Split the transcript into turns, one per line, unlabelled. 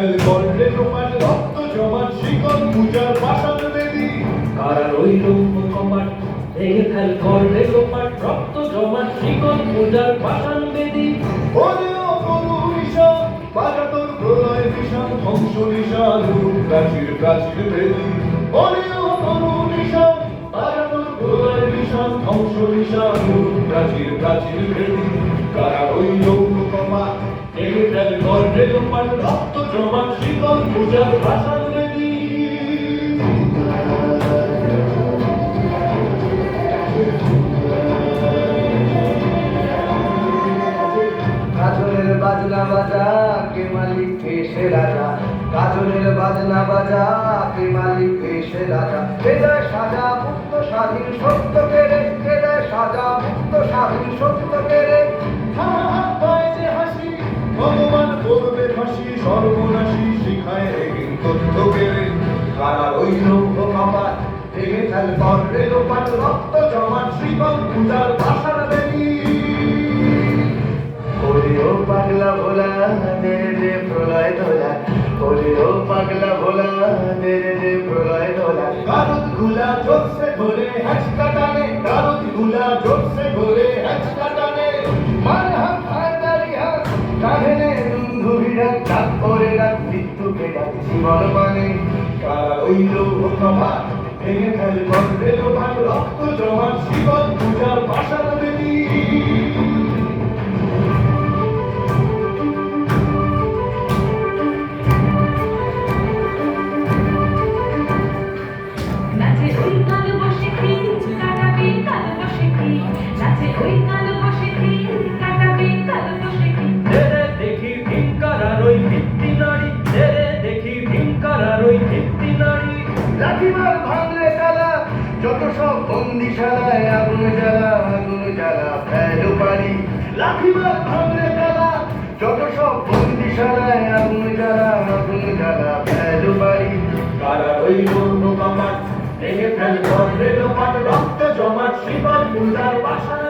fail করলে লোপাট রক্ত জমাট শিকল পূজার পাষাণ বেদী
কারা রইল কপাট ভেঙে ফেল করলে লোপাট রক্ত জমাট শিকল পূজার পাষাণ বেদী
ওরেও তরু নিশান বাজা তোর প্রলয় নিশান ধ্বংস নিশান প্রাচীর প্রাচীর বেদী ওরেও তরু নিশান বাজা তোর প্রলয় নিশান ধ্বংস নিশান প্রাচীর প্রাচীর বেদী কারা রইল কপাট ভেঙে ফেল করলে লোপাট রক্ত জমাট শিকল পূজার পাষাণ বেদী
কাজলের বাজনা বাজা কে মালিক কে সে রাজা কাজলের বাজনা বাজা কে মালিক কে সে রাজা হৃদয় সাজা মুক্ত স্বাধীন সত্য কেড়ে হৃদয় সাজা মুক্ত স্বাধীন সত্য কেড়ে
পায় যে হাসি ভগবান করবে ফাঁসি সর্বনাশী শিখায় এগিন তথ্য কেড়ে কারা রইল কপাট ভেঙে ফেল করলে লোপাট রক্ত জমাট শিকল পূজার পাষাণ বেদী
ওরেও পাগলা ভোলা নেড়ে দে প্রলয় দোলা ওরেও পাগলা ভোলা নেড়ে দে প্রলয় দোলা
গারদ গুলা জোরসে ধরে হ্যাচ কাটানে গারদ গুলা জোরসে ধরে হ্যাচ কাটানে
মান হাত হাতারি হাত কাঁধে নে দুন্ধু ভিড়াক ডাক করে ডাক মৃত্যুকে ডাক জীবন মানে
কারা রইল কপাট ভেঙে ফেল করলে লোপাট রক্ত জমাট শিকল পূজার পাষাণ বেদী
নাচে ওই কালো বসে খেয়ে কাটাবে কালো বসে খেয়ে নাচে ওই কালো বসে খেয়ে কাটাবে কালো বসে খেয়ে
ধীরে দেখি ভিঙ্কার আর ওই ভিত্তি নারী ধীরে দেখি ভিঙ্কার আর ওই ভিত্তি নারী
লাঠিমার ভাঙলে তালা যত সব বন্দিশালায় আগুন জ্বালা ফেলো পারি লাঠিমার ভাঙলে তালা যত সব বন্দিশালায় আগুন জ্বালা ফেলো পারি
কারা রইল কপাট ভেঙে ফেল করলে লোপাট রক্ত জমাট শিকল পূজার পাষাণ